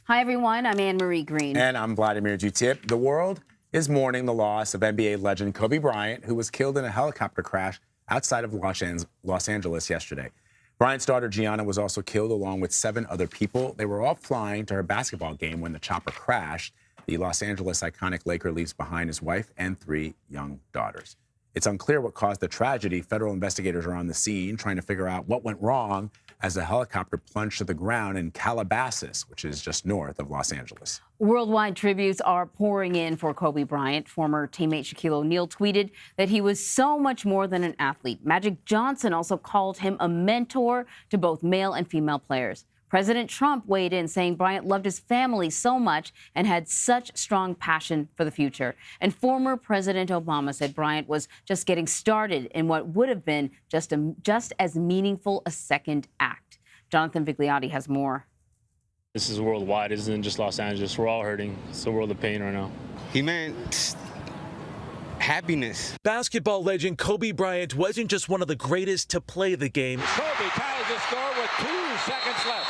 Hi, everyone. I'm Anne-Marie Green. And I'm Vladimir Jutip. The world is mourning the loss of NBA legend Kobe Bryant, who was killed in a helicopter crash outside of Los Angeles yesterday. Bryant's daughter, Gianna, was also killed along with 7 other people. They were all flying to her basketball game when the chopper crashed. The Los Angeles iconic Laker leaves behind his wife and 3 young daughters. It's unclear what caused the tragedy. Federal investigators are on the scene trying to figure out what went wrong as the helicopter plunged to the ground in Calabasas, which is just north of Los Angeles. Worldwide tributes are pouring in for Kobe Bryant. Former teammate Shaquille O'Neal tweeted that he was so much more than an athlete. Magic Johnson also called him a mentor to both male and female players. President Trump weighed in, saying Bryant loved his family so much and had such strong passion for the future. And former President Obama said Bryant was just getting started in what would have been just as meaningful a second act. Jonathan Vigliotti has more. This is worldwide. This isn't just Los Angeles. We're all hurting. It's a world of pain right now. He meant happiness. Basketball legend Kobe Bryant wasn't just one of the greatest to play the game. Kobe ties the score with 2 seconds left.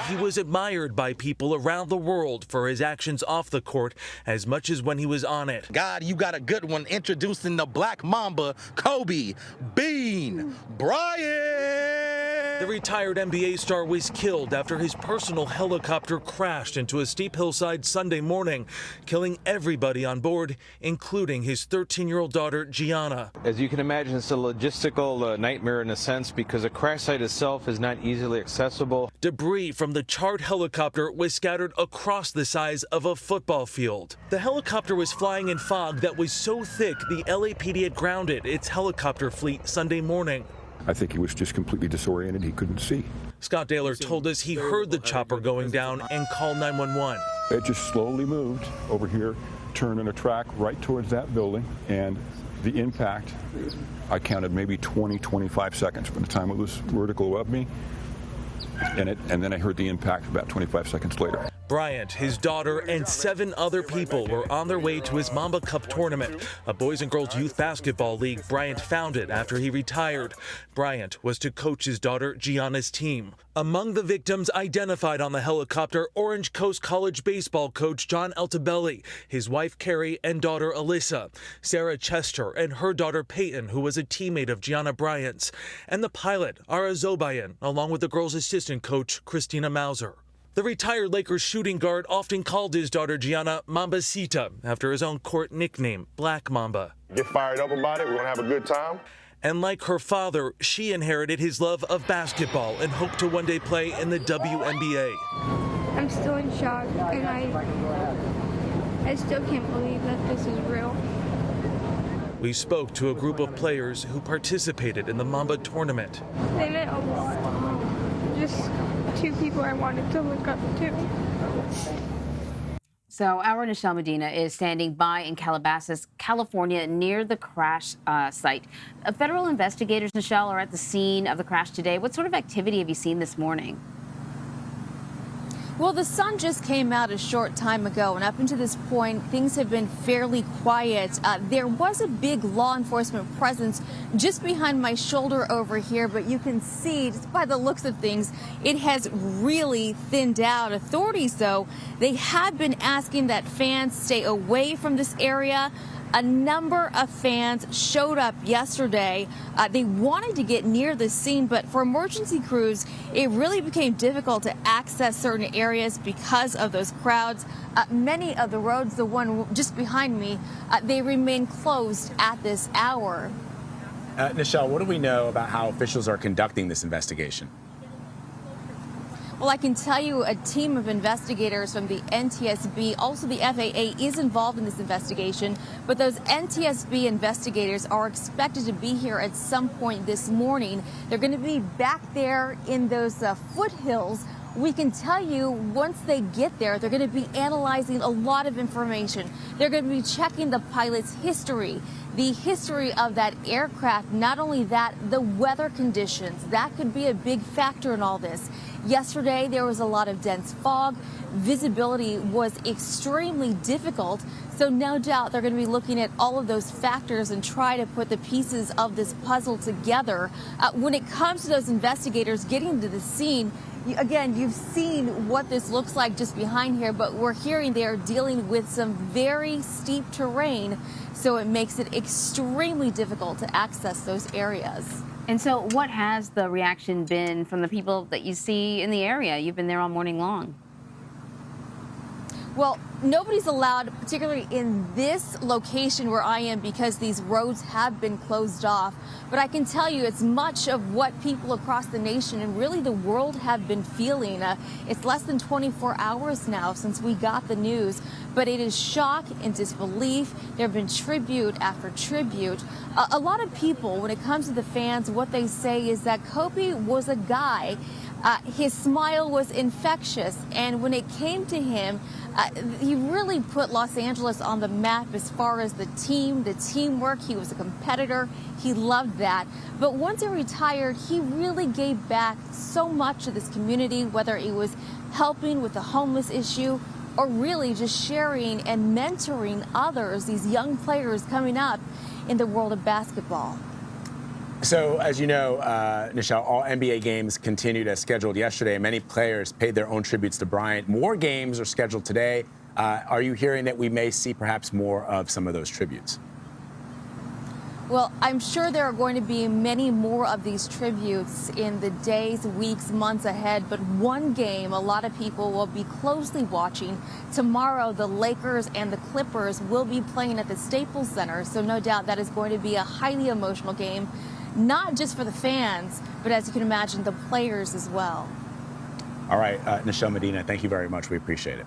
He was admired by people around the world for his actions off the court as much as when he was on it. God, you got a good one introducing the Black Mamba, Kobe Bean Bryant. The retired NBA star was killed after his personal helicopter crashed into a steep hillside Sunday morning, killing everybody on board, including his 13-year-old daughter, Gianna. As you can imagine, it's a logistical nightmare in a sense because the crash site itself is not easily accessible. Debris from the charred helicopter was scattered across the size of a football field. The helicopter was flying in fog that was so thick the LAPD had grounded its helicopter fleet Sunday morning. I think he was just completely disoriented. He couldn't see. Scott Daler told us he heard the chopper going down and called 911. It just slowly moved over here, turned on a track right towards that building, and the impact, I counted maybe 20, 25 seconds from the time it was vertical above me, and then I heard the impact about 25 seconds later. Bryant, his daughter, and 7 other people were on their way to his Mamba Cup tournament, a boys and girls youth basketball league Bryant founded after he retired. Bryant was to coach his daughter Gianna's team. Among the victims identified on the helicopter, Orange Coast College baseball coach John Altobelli, his wife Carrie, and daughter Alyssa, Sarah Chester, and her daughter Peyton, who was a teammate of Gianna Bryant's, and the pilot, Ara Zobayan, along with the girls' assistant coach, Christina Mauser. The retired Lakers shooting guard often called his daughter Gianna Mambacita after his own court nickname, Black Mamba. Get fired up about it. We're going to have a good time. And like her father, she inherited his love of basketball and hoped to one day play in the WNBA. I'm still in shock, and I still can't believe that this is real. We spoke to a group of players who participated in the Mamba tournament. They meant a lot. Just 2 people I wanted to look up to. So our Nichelle Medina is standing by in Calabasas, California, near the crash site. Federal investigators, Nichelle, are at the scene of the crash today. What sort of activity have you seen this morning? Well, the sun just came out a short time ago, and up until this point, things have been fairly quiet. There was a big law enforcement presence just behind my shoulder over here, but you can see, just by the looks of things, it has really thinned out. Authorities, though, they have been asking that fans stay away from this area. A number of fans showed up yesterday. They wanted to get near the scene, but for emergency crews, it really became difficult to access certain areas because of those crowds. Many of the roads, the one just behind me, they remain closed at this hour. Nichelle, what do we know about how officials are conducting this investigation? Well, I can tell you a team of investigators from the NTSB, also the FAA, is involved in this investigation. But those NTSB investigators are expected to be here at some point this morning. They're going to be back there in those foothills. We can tell you once they get there, they're going to be analyzing a lot of information. They're going to be checking the pilot's history, the history of that aircraft. Not only that, the weather conditions. That could be a big factor in all this. Yesterday, there was a lot of dense fog. Visibility was extremely difficult. So no doubt they're going to be looking at all of those factors and try to put the pieces of this puzzle together. When it comes to those investigators getting to the scene, Again, you've seen what this looks like just behind here, but we're hearing they are dealing with some very steep terrain, so it makes it extremely difficult to access those areas. And so what has the reaction been from the people that you see in the area? You've been there all morning long. Well, nobody's allowed, particularly in this location where I am, because these roads have been closed off. But I can tell you it's much of what people across the nation and really the world have been feeling. It's less than 24 hours now since we got the news, but it is shock and disbelief. There have been tribute after tribute. A lot of people, when it comes to the fans, what they say is that Kobe was a guy. His smile was infectious, and when it came to him, he really put Los Angeles on the map as far as the team, the teamwork. He was a competitor. He loved that. But once he retired, he really gave back so much to this community, whether it was helping with the homeless issue or really just sharing and mentoring others, these young players coming up in the world of basketball. So, as you know, Nichelle, all NBA games continued as scheduled yesterday. Many players paid their own tributes to Bryant. More games are scheduled today. Are you hearing that we may see perhaps more of some of those tributes? Well, I'm sure there are going to be many more of these tributes in the days, weeks, months ahead. But one game a lot of people will be closely watching. Tomorrow, the Lakers and the Clippers will be playing at the Staples Center. So no doubt that is going to be a highly emotional game, not just for the fans, but as you can imagine, the players as well. All right, Nichelle Medina, thank you very much. We appreciate it.